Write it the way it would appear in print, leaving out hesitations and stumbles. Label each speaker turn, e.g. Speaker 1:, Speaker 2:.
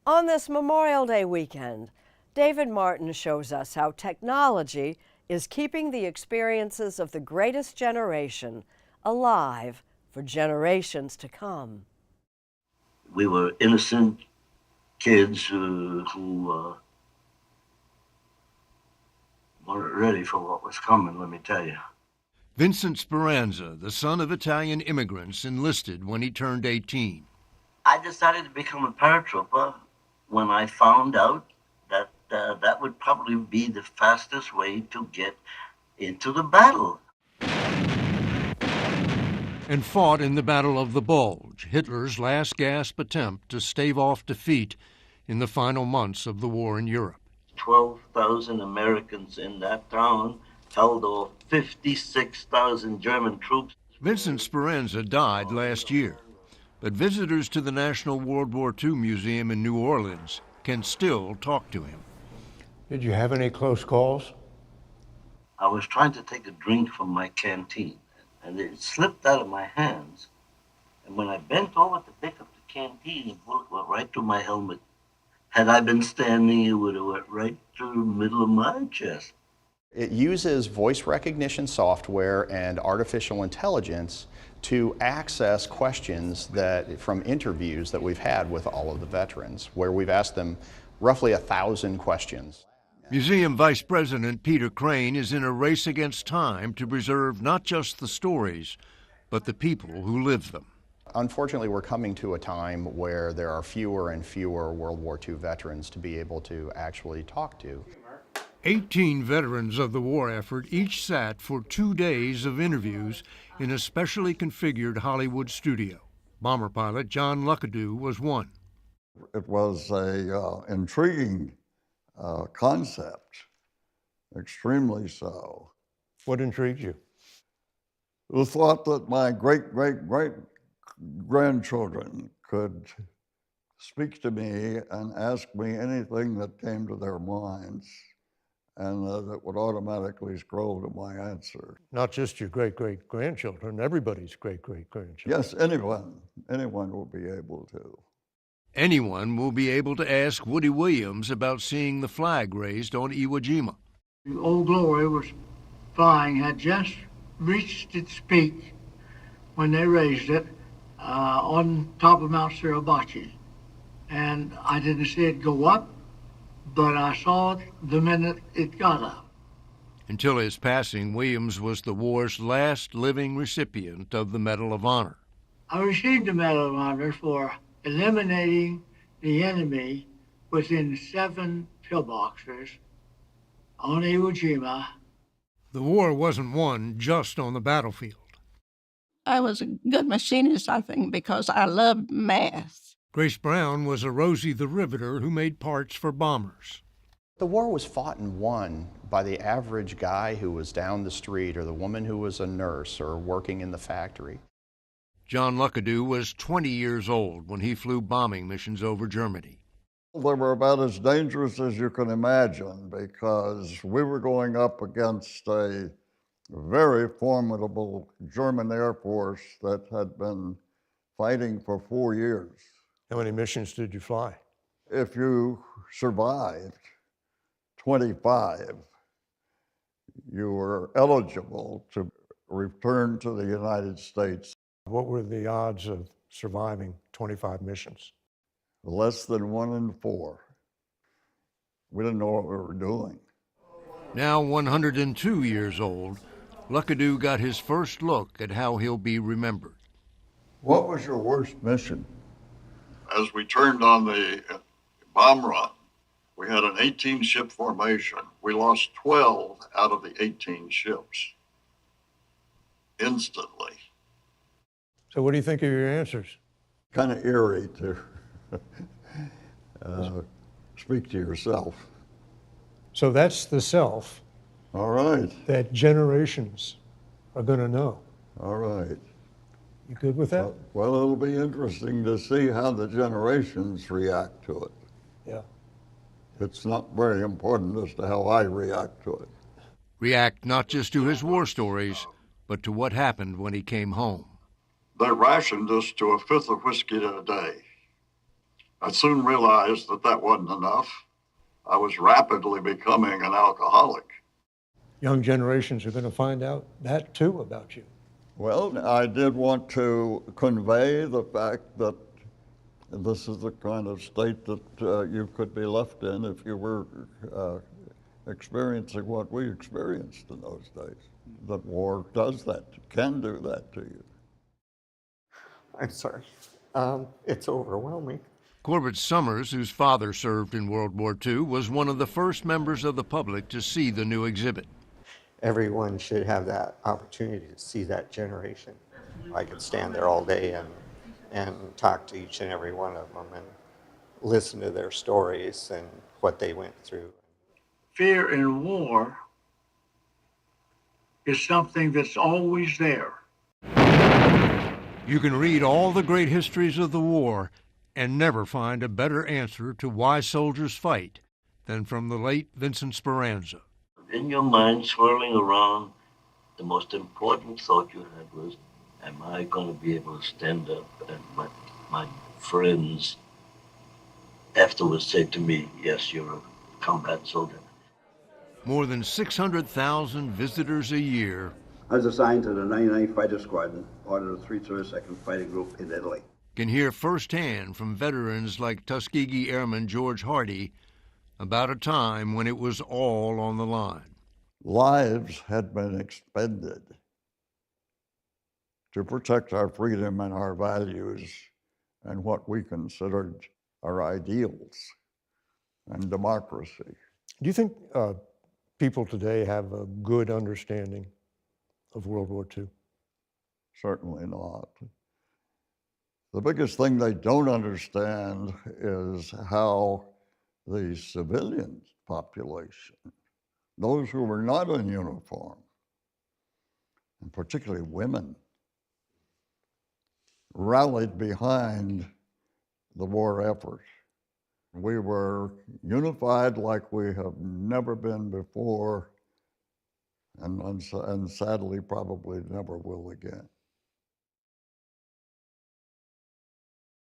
Speaker 1: On this Memorial Day weekend, David Martin shows us how technology is keeping the experiences of the greatest generation alive for generations to come.
Speaker 2: We were innocent kids who weren't ready for what was coming, let me tell you.
Speaker 3: Vincent Speranza, the son of Italian immigrants, enlisted when he turned 18.
Speaker 2: I decided to become a paratrooper when I found out that that would probably be the fastest way to get into the battle.
Speaker 3: And fought in the Battle of the Bulge, Hitler's last gasp attempt to stave off defeat in the final months of the war in Europe.
Speaker 2: 12,000 Americans in that town held off 56,000 German troops.
Speaker 3: Vincent Speranza died last year, but visitors to the National World War II Museum in New Orleans can still talk to him.
Speaker 4: Did you have any close calls?
Speaker 2: I was trying to take a drink from my canteen, and it slipped out of my hands. And when I bent over to pick up the canteen, the bullet went right through my helmet. Had I been standing, it would have went right through the middle of my chest.
Speaker 5: It uses voice recognition software and artificial intelligence to access questions from interviews that we've had with all of the veterans, where we've asked them roughly 1,000 questions.
Speaker 3: Museum Vice President Peter Crane is in a race against time to preserve not just the stories, but the people who lived them.
Speaker 5: Unfortunately, we're coming to a time where there are fewer and fewer World War II veterans to be able to actually talk to.
Speaker 3: 18 veterans of the war effort each sat for 2 days of interviews in a specially configured Hollywood studio. Bomber pilot John Luckadoo was one.
Speaker 6: It was an intriguing concept, extremely so.
Speaker 4: What intrigued you?
Speaker 6: The thought that my great-great-great-grandchildren could speak to me and ask me anything that came to their minds, and that would automatically scroll to my answer.
Speaker 4: Not just your great-great-grandchildren, everybody's great-great-grandchildren.
Speaker 6: Yes, anyone will be able to.
Speaker 3: Anyone will be able to ask Woody Williams about seeing the flag raised on Iwo Jima.
Speaker 7: The Old Glory was flying, had just reached its peak when they raised it on top of Mount Suribachi. And I didn't see it go up, but I saw it the minute it got up.
Speaker 3: Until his passing, Williams was the war's last living recipient of the Medal of Honor.
Speaker 7: I received the Medal of Honor for eliminating the enemy within 7 pillboxes on Iwo Jima.
Speaker 3: The war wasn't won just on the battlefield.
Speaker 8: I was a good machinist, I think, because I loved math.
Speaker 3: Grace Brown was a Rosie the Riveter who made parts for bombers.
Speaker 5: The war was fought and won by the average guy who was down the street, or the woman who was a nurse or working in the factory.
Speaker 3: John Luckadoo was 20 years old when he flew bombing missions over Germany.
Speaker 6: They were about as dangerous as you can imagine, because we were going up against a very formidable German Air Force that had been fighting for 4 years.
Speaker 4: How many missions did you fly?
Speaker 6: If you survived 25, you were eligible to return to the United States.
Speaker 4: What were the odds of surviving 25 missions?
Speaker 6: Less than 1 in 4. We didn't know what we were doing.
Speaker 3: Now 102 years old, Luckadoo got his first look at how he'll be remembered.
Speaker 6: What was your worst mission? As we turned on the bomb run, we had an 18-ship formation. We lost 12 out of the 18 ships instantly.
Speaker 4: So what do you think of your answers?
Speaker 6: Kind of eerie to speak to yourself.
Speaker 4: So that's the self.
Speaker 6: All right.
Speaker 4: That generations are going to know.
Speaker 6: All right.
Speaker 4: You good with that?
Speaker 6: Well, it'll be interesting to see how the generations react to it.
Speaker 4: Yeah.
Speaker 6: It's not very important as to how I react to it.
Speaker 3: React not just to his war stories, but to what happened when he came home.
Speaker 6: They rationed us to a fifth of whiskey a day. I soon realized that that wasn't enough. I was rapidly becoming an alcoholic.
Speaker 4: Young generations are going to find out that too about you.
Speaker 6: Well, I did want to convey the fact that this is the kind of state that you could be left in if you were experiencing what we experienced in those days. That war does that, can do that to you.
Speaker 9: I'm sorry. It's overwhelming.
Speaker 3: Corbett Summers, whose father served in World War II, was one of the first members of the public to see the new exhibit.
Speaker 9: Everyone should have that opportunity to see that generation. I could stand there all day and talk to each and every one of them and listen to their stories and what they went through.
Speaker 7: Fear in war is something that's always there.
Speaker 3: You can read all the great histories of the war and never find a better answer to why soldiers fight than from the late Vincent Speranza.
Speaker 2: In your mind, swirling around, the most important thought you had was, am I going to be able to stand up and my friends afterwards say to me, yes, you're a combat soldier.
Speaker 3: More than 600,000 visitors a year.
Speaker 10: I was assigned to the 99th Fighter Squadron, part of the 332nd Fighting Group in Italy.
Speaker 3: Can hear firsthand from veterans like Tuskegee Airman George Hardy about a time when it was all on the line.
Speaker 6: Lives had been expended to protect our freedom and our values and what we considered our ideals and democracy.
Speaker 4: Do you think people today have a good understanding of World War II?
Speaker 6: Certainly not. The biggest thing they don't understand is how the civilian population, those who were not in uniform, and particularly women, rallied behind the war effort. We were unified like we have never been before, and sadly probably never will again.